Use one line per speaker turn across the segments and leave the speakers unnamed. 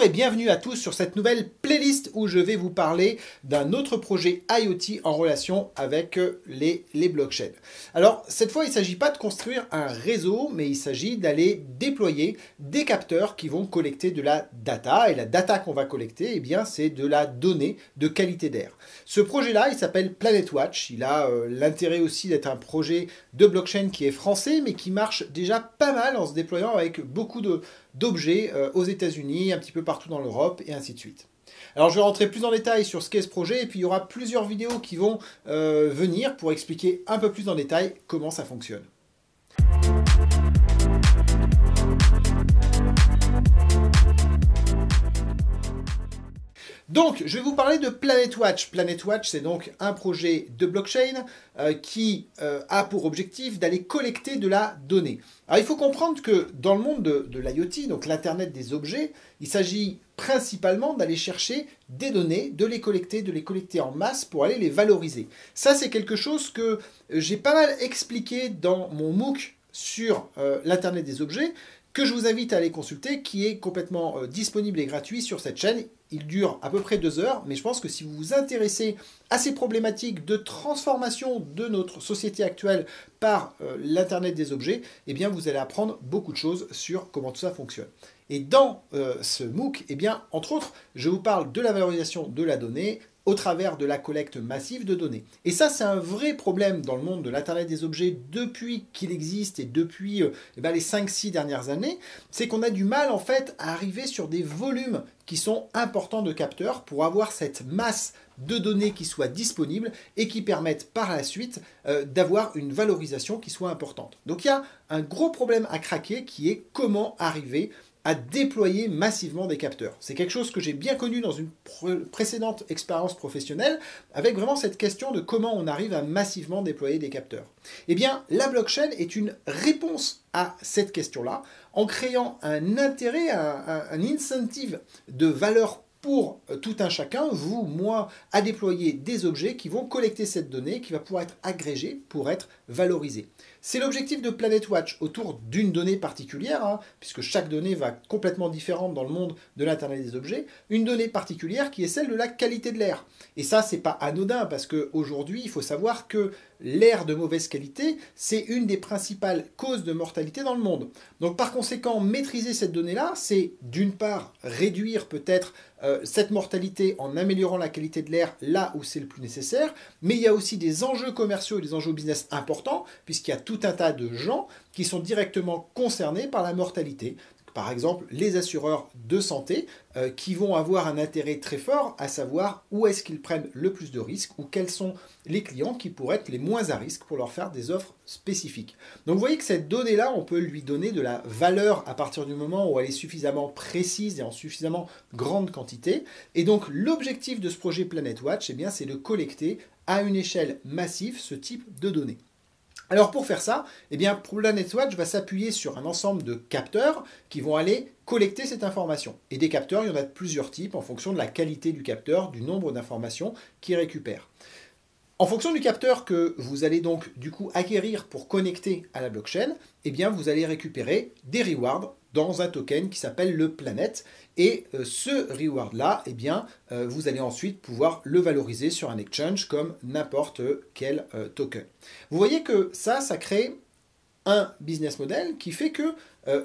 et bienvenue à tous sur cette nouvelle playlist où je vais vous parler d'un autre projet IoT en relation avec les blockchains. Alors cette fois il ne s'agit pas de construire un réseau mais il s'agit d'aller déployer des capteurs qui vont collecter de la data et la data qu'on va collecter eh bien c'est de la donnée de qualité d'air. Ce projet là il s'appelle PlanetWatch, il a l'intérêt aussi d'être un projet de blockchain qui est français mais qui marche déjà pas mal en se déployant avec beaucoup d'objets aux États-Unis, un petit peu partout dans l'Europe et ainsi de suite. Alors je vais rentrer plus en détail sur ce qu'est ce projet et puis il y aura plusieurs vidéos qui vont venir pour expliquer un peu plus en détail comment ça fonctionne. Donc, je vais vous parler de PlanetWatch. PlanetWatch, c'est donc un projet de blockchain qui a pour objectif d'aller collecter de la donnée. Alors, il faut comprendre que dans le monde de l'IoT, donc l'Internet des objets, il s'agit principalement d'aller chercher des données, de les collecter en masse pour aller les valoriser. Ça, c'est quelque chose que j'ai pas mal expliqué dans mon MOOC sur l'Internet des objets, que je vous invite à aller consulter, qui est complètement disponible et gratuit sur cette chaîne. Il dure à peu près 2 heures, mais je pense que si vous vous intéressez à ces problématiques de transformation de notre société actuelle par l'Internet des objets, eh bien vous allez apprendre beaucoup de choses sur comment tout ça fonctionne. Et dans ce MOOC, eh bien, entre autres, je vous parle de la valorisation de la donnée au travers de la collecte massive de données. Et ça, c'est un vrai problème dans le monde de l'Internet des objets depuis qu'il existe et depuis les 5-6 dernières années, c'est qu'on a du mal en fait à arriver sur des volumes qui sont importants de capteurs pour avoir cette masse de données qui soit disponible et qui permettent par la suite d'avoir une valorisation qui soit importante. Donc il y a un gros problème à craquer qui est comment arriver à déployer massivement des capteurs. C'est quelque chose que j'ai bien connu dans une précédente expérience professionnelle, avec vraiment cette question de comment on arrive à massivement déployer des capteurs. Eh bien, la blockchain est une réponse à cette question-là, en créant un intérêt, un incentive de valeur pour tout un chacun, vous, moi, à déployer des objets qui vont collecter cette donnée, qui va pouvoir être agrégée pour être valorisée. C'est l'objectif de PlanetWatch autour d'une donnée particulière, puisque chaque donnée va complètement différente dans le monde de l'Internet des objets, une donnée particulière qui est celle de la qualité de l'air. Et ça, c'est pas anodin, parce qu'aujourd'hui, il faut savoir que l'air de mauvaise qualité, c'est une des principales causes de mortalité dans le monde. Donc par conséquent, maîtriser cette donnée-là, c'est d'une part réduire peut-être cette mortalité en améliorant la qualité de l'air là où c'est le plus nécessaire, mais il y a aussi des enjeux commerciaux et des enjeux business importants, puisqu'il y a tout un tas de gens qui sont directement concernés par la mortalité. Par exemple, les assureurs de santé qui vont avoir un intérêt très fort à savoir où est-ce qu'ils prennent le plus de risques ou quels sont les clients qui pourraient être les moins à risque pour leur faire des offres spécifiques. Donc vous voyez que cette donnée-là, on peut lui donner de la valeur à partir du moment où elle est suffisamment précise et en suffisamment grande quantité. Et donc l'objectif de ce projet PlanetWatch, eh bien, c'est de collecter à une échelle massive ce type de données. Alors pour faire ça, eh bien PlanetWatch va s'appuyer sur un ensemble de capteurs qui vont aller collecter cette information. Et des capteurs, il y en a de plusieurs types en fonction de la qualité du capteur, du nombre d'informations qu'il récupère. En fonction du capteur que vous allez donc du coup acquérir pour connecter à la blockchain, eh bien vous allez récupérer des rewards dans un token qui s'appelle le Planet. Et ce reward-là, eh bien, vous allez ensuite pouvoir le valoriser sur un exchange comme n'importe quel token. Vous voyez que ça crée un business model qui fait que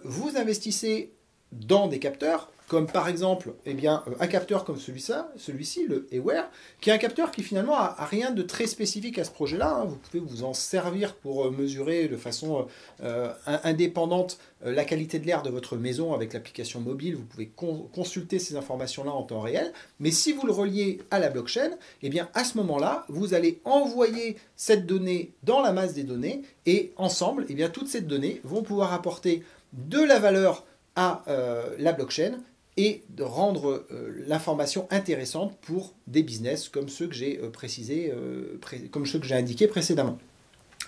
vous investissez dans des capteurs, comme par exemple eh bien, un capteur comme celui-ci, le Aware, qui est un capteur qui finalement a rien de très spécifique à ce projet-là. Vous pouvez vous en servir pour mesurer de façon indépendante la qualité de l'air de votre maison avec l'application mobile. Vous pouvez consulter ces informations-là en temps réel. Mais si vous le reliez à la blockchain, eh bien, à ce moment-là, vous allez envoyer cette donnée dans la masse des données et ensemble, eh bien, toutes ces données vont pouvoir apporter de la valeur à la blockchain et de rendre l'information intéressante pour des business comme ceux que j'ai indiqués précédemment.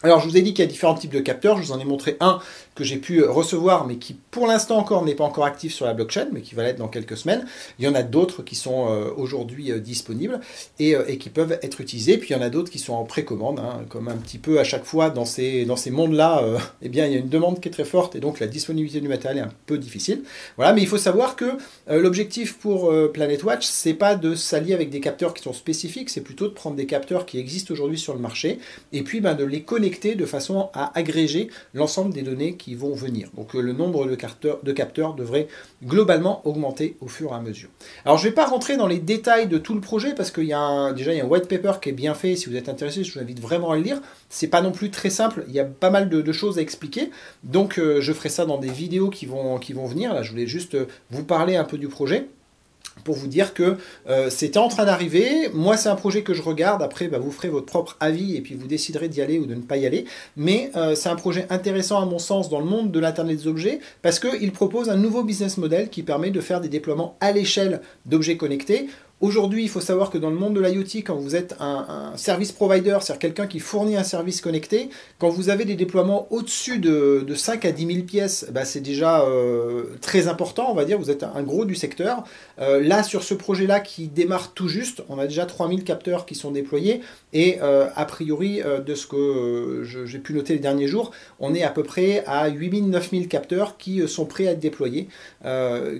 Alors, je vous ai dit qu'il y a différents types de capteurs. Je vous en ai montré un que j'ai pu recevoir, mais qui pour l'instant encore n'est pas encore actif sur la blockchain, mais qui va l'être dans quelques semaines. Il y en a d'autres qui sont aujourd'hui disponibles et qui peuvent être utilisés. Puis il y en a d'autres qui sont en précommande, hein, comme un petit peu à chaque fois dans ces mondes-là, eh bien, il y a une demande qui est très forte et donc la disponibilité du matériel est un peu difficile. Voilà, mais il faut savoir que l'objectif pour PlanetWatch, c'est pas de s'allier avec des capteurs qui sont spécifiques, c'est plutôt de prendre des capteurs qui existent aujourd'hui sur le marché et puis de les connecter de façon à agréger l'ensemble des données qui vont venir. Donc le nombre de capteurs devrait globalement augmenter au fur et à mesure. Alors je ne vais pas rentrer dans les détails de tout le projet parce qu'il y a déjà il y a un white paper qui est bien fait. Si vous êtes intéressé, je vous invite vraiment à le lire. C'est pas non plus très simple, il y a pas mal de choses à expliquer. Donc je ferai ça dans des vidéos qui vont venir. Là, je voulais juste vous parler un peu du projet, pour vous dire que c'était en train d'arriver. Moi, c'est un projet que je regarde. Après, vous ferez votre propre avis et puis vous déciderez d'y aller ou de ne pas y aller. Mais c'est un projet intéressant à mon sens dans le monde de l'Internet des objets parce qu'il propose un nouveau business model qui permet de faire des déploiements à l'échelle d'objets connectés. Aujourd'hui, il faut savoir que dans le monde de l'IoT, quand vous êtes un service provider, c'est-à-dire quelqu'un qui fournit un service connecté, quand vous avez des déploiements au-dessus de 5 à 10 000 pièces, c'est déjà très important, on va dire, vous êtes un gros du secteur. Là, sur ce projet-là qui démarre tout juste, on a déjà 3000 capteurs qui sont déployés et a priori, de ce que j'ai pu noter les derniers jours, on est à peu près à 8000, 9000 capteurs qui sont prêts à être déployés,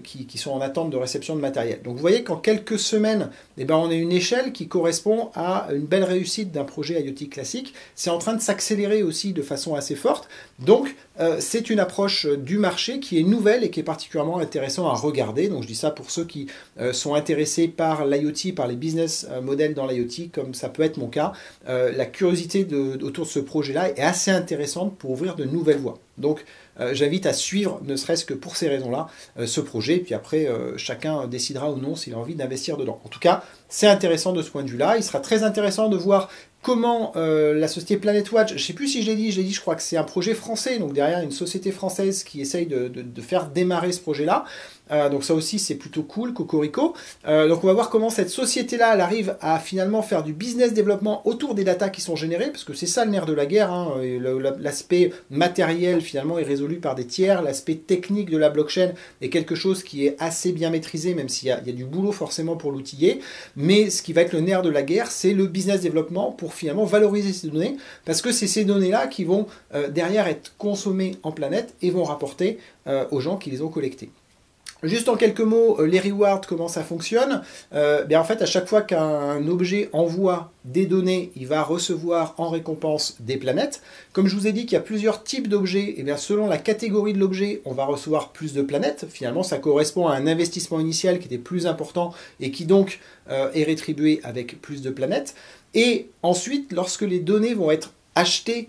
qui sont en attente de réception de matériel. Donc vous voyez qu'en quelques semaines, on a une échelle qui correspond à une belle réussite d'un projet IoT classique. C'est en train de s'accélérer aussi de façon assez forte. Donc, c'est une approche du marché qui est nouvelle et qui est particulièrement intéressant à regarder. Donc, je dis ça pour ceux qui sont intéressés par l'IoT, par les business models dans l'IoT, comme ça peut être mon cas. La curiosité autour de ce projet-là est assez intéressante pour ouvrir de nouvelles voies. Donc, j'invite à suivre, ne serait-ce que pour ces raisons-là, ce projet. Puis après, chacun décidera ou non s'il a envie d'investir dedans. En tout cas, c'est intéressant de ce point de vue-là. Il sera très intéressant de voir comment la société PlanetWatch, je ne sais plus si je l'ai dit, je crois que c'est un projet français, donc derrière une société française qui essaye de faire démarrer ce projet-là. Donc ça aussi c'est plutôt cool, cocorico. Donc on va voir comment cette société-là, elle arrive à finalement faire du business développement autour des datas qui sont générées, parce que c'est ça le nerf de la guerre, hein. L'aspect matériel finalement est résolu par des tiers, l'aspect technique de la blockchain est quelque chose qui est assez bien maîtrisé, même s'il y a du boulot forcément pour l'outiller, mais ce qui va être le nerf de la guerre, c'est le business développement pour finalement valoriser ces données, parce que c'est ces données-là qui vont derrière être consommées en planète et vont rapporter aux gens qui les ont collectées. Juste en quelques mots, les rewards, comment ça fonctionne. En fait, à chaque fois qu'un objet envoie des données, il va recevoir en récompense des planètes. Comme je vous ai dit qu'il y a plusieurs types d'objets, selon la catégorie de l'objet, on va recevoir plus de planètes. Finalement, ça correspond à un investissement initial qui était plus important et qui donc est rétribué avec plus de planètes. Et ensuite, lorsque les données vont être achetées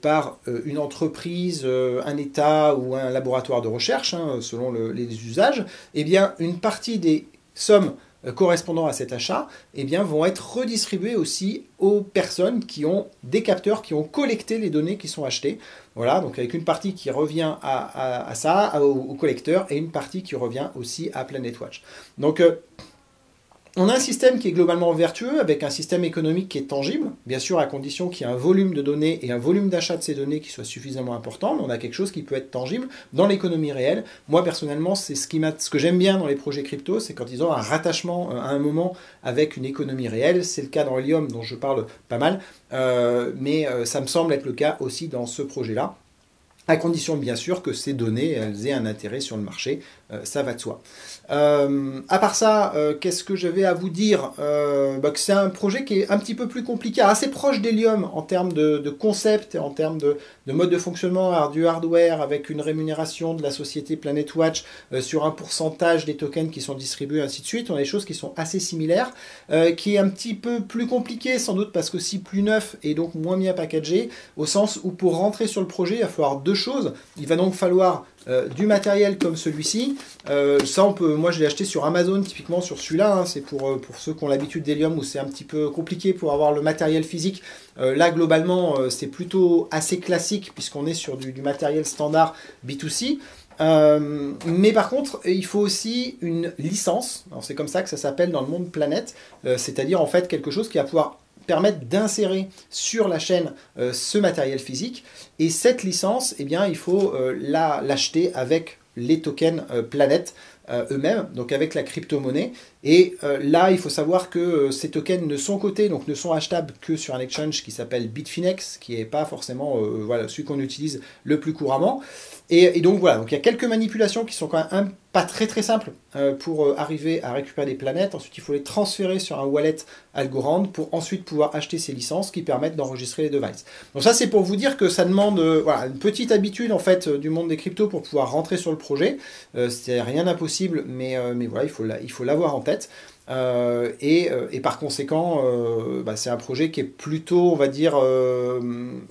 par une entreprise, un État ou un laboratoire de recherche, selon les usages, une partie des sommes correspondant à cet achat vont être redistribuées aussi aux personnes qui ont des capteurs, qui ont collecté les données qui sont achetées. Voilà, donc avec une partie qui revient à ça, aux collecteurs, et une partie qui revient aussi à PlanetWatch. Donc, on a un système qui est globalement vertueux, avec un système économique qui est tangible, bien sûr à condition qu'il y ait un volume de données et un volume d'achat de ces données qui soit suffisamment important, mais on a quelque chose qui peut être tangible dans l'économie réelle. Moi personnellement, c'est ce que j'aime bien dans les projets crypto, c'est quand ils ont un rattachement à un moment avec une économie réelle. C'est le cas dans Helium dont je parle pas mal, mais ça me semble être le cas aussi dans ce projet-là, à condition bien sûr que ces données elles aient un intérêt sur le marché, ça va de soi. À part ça, qu'est-ce que j'avais à vous dire, que c'est un projet qui est un petit peu plus compliqué, assez proche d'Helium en termes de concept, en termes de mode de fonctionnement, du hardware, avec une rémunération de la société PlanetWatch sur un pourcentage des tokens qui sont distribués, ainsi de suite. On a des choses qui sont assez similaires, qui est un petit peu plus compliqué, sans doute parce que si plus neuf et donc moins bien packagé, au sens où pour rentrer sur le projet, il va falloir deux choses. Il va donc falloir du matériel comme celui-ci. Ça, moi je l'ai acheté sur Amazon, typiquement sur celui-là, c'est pour ceux qui ont l'habitude d'Helium où c'est un petit peu compliqué pour avoir le matériel physique. Là globalement c'est plutôt assez classique puisqu'on est sur du matériel standard B2C. Mais par contre, il faut aussi une licence. C'est comme ça que ça s'appelle dans le monde Planète, c'est-à-dire en fait quelque chose qui va pouvoir permettre d'insérer sur la chaîne ce matériel physique. Et cette licence, eh bien, il faut l'acheter avec les tokens Planète eux-mêmes, donc avec la crypto-monnaie. Et là, il faut savoir que ces tokens ne sont cotés, donc ne sont achetables que sur un exchange qui s'appelle Bitfinex, qui n'est pas forcément voilà, celui qu'on utilise le plus couramment. Et donc voilà, donc il y a quelques manipulations qui sont quand même pas très simples pour arriver à récupérer des planètes. Ensuite, il faut les transférer sur un wallet Algorand pour ensuite pouvoir acheter ces licences qui permettent d'enregistrer les devices. Donc ça, c'est pour vous dire que ça demande voilà, une petite habitude en fait du monde des cryptos pour pouvoir rentrer sur le projet. C'est rien d'impossible, mais voilà, il faut l'avoir en tête. Et par conséquent, c'est un projet qui est plutôt, on va dire,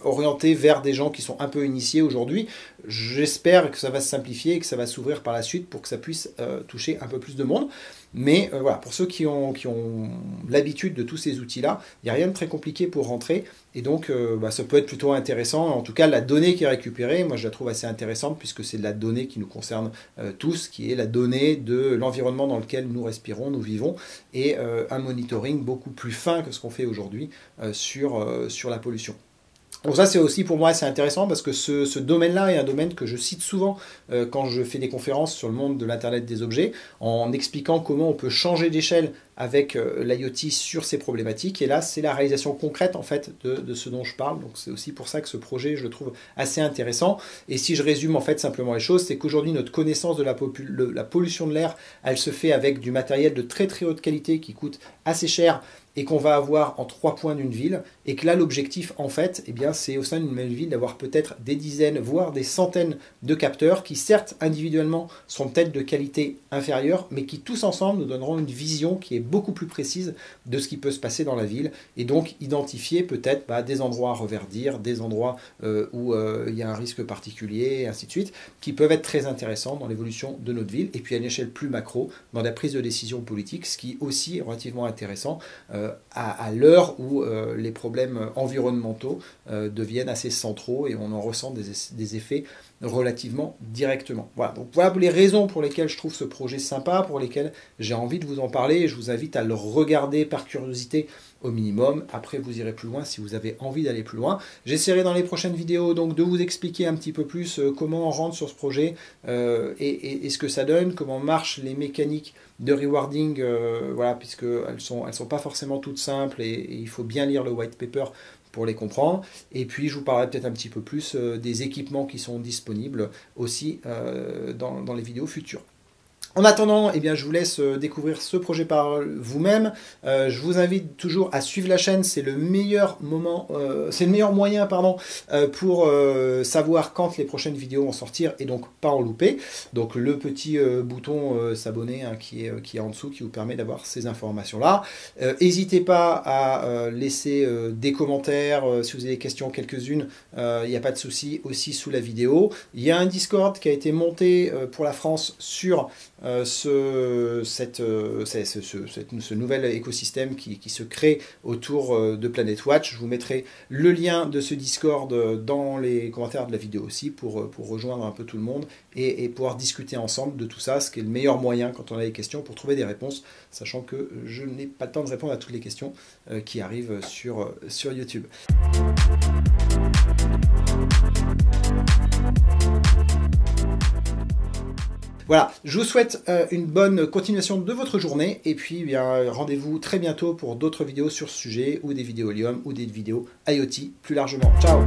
orienté vers des gens qui sont un peu initiés aujourd'hui. J'espère que ça va se simplifier et que ça va s'ouvrir par la suite pour que ça puisse toucher un peu plus de monde. Mais voilà, pour ceux qui ont l'habitude de tous ces outils-là, il n'y a rien de très compliqué pour rentrer. Et donc, ça peut être plutôt intéressant. En tout cas, la donnée qui est récupérée, moi, je la trouve assez intéressante puisque c'est de la donnée qui nous concerne tous, qui est la donnée de l'environnement dans lequel nous respirons, nous vivons, et un monitoring beaucoup plus fin que ce qu'on fait aujourd'hui sur la pollution. Donc ça, c'est aussi pour moi assez intéressant parce que ce domaine-là est un domaine que je cite souvent quand je fais des conférences sur le monde de l'Internet des objets, en expliquant comment on peut changer d'échelle avec l'IoT sur ces problématiques. Et là, c'est la réalisation concrète en fait de ce dont je parle. Donc c'est aussi pour ça que ce projet, je le trouve assez intéressant. Et si je résume en fait simplement les choses, c'est qu'aujourd'hui, notre connaissance de la pollution de l'air, elle se fait avec du matériel de très haute qualité qui coûte assez cher et qu'on va avoir en 3 points d'une ville, et que là l'objectif en fait, eh bien, c'est au sein d'une même ville d'avoir peut-être des dizaines, voire des centaines de capteurs qui certes individuellement sont peut-être de qualité inférieure, mais qui tous ensemble nous donneront une vision qui est beaucoup plus précise de ce qui peut se passer dans la ville, et donc identifier peut-être des endroits à reverdir, des endroits où il y a un risque particulier, et ainsi de suite, qui peuvent être très intéressants dans l'évolution de notre ville, et puis à une échelle plus macro, dans la prise de décision politique, ce qui aussi est relativement intéressant à l'heure où les problèmes environnementaux deviennent assez centraux et on en ressent des effets relativement directement. Voilà, donc voilà les raisons pour lesquelles je trouve ce projet sympa, pour lesquelles j'ai envie de vous en parler, et je vous invite à le regarder par curiosité au minimum. Après, vous irez plus loin si vous avez envie d'aller plus loin. J'essaierai dans les prochaines vidéos donc de vous expliquer un petit peu plus comment on rentre sur ce projet et ce que ça donne, comment marchent les mécaniques de rewarding, voilà, puisqu'elles sont pas forcément toutes simples et il faut bien lire le white paper pour les comprendre. Et puis je vous parlerai peut-être un petit peu plus des équipements qui sont disponibles aussi dans les vidéos futures. En attendant, eh bien, je vous laisse découvrir ce projet par vous-même. Je vous invite toujours à suivre la chaîne, c'est le meilleur moment, c'est le meilleur moyen, pardon, pour savoir quand les prochaines vidéos vont sortir et donc pas en louper. Donc le petit bouton s'abonner qui est en dessous, qui vous permet d'avoir ces informations-là. N'hésitez pas à laisser des commentaires si vous avez des questions, quelques-unes. Il n'y a pas de souci, aussi sous la vidéo. Il y a un Discord qui a été monté pour la France sur ce nouvel écosystème qui se crée autour de Planet Watch. Je vous mettrai le lien de ce Discord dans les commentaires de la vidéo aussi pour rejoindre un peu tout le monde et pouvoir discuter ensemble de tout ça, ce qui est le meilleur moyen quand on a des questions pour trouver des réponses, sachant que je n'ai pas le temps de répondre à toutes les questions qui arrivent sur YouTube. Voilà, je vous souhaite une bonne continuation de votre journée et puis bien rendez-vous très bientôt pour d'autres vidéos sur ce sujet ou des vidéos Helium ou des vidéos IoT plus largement. Ciao!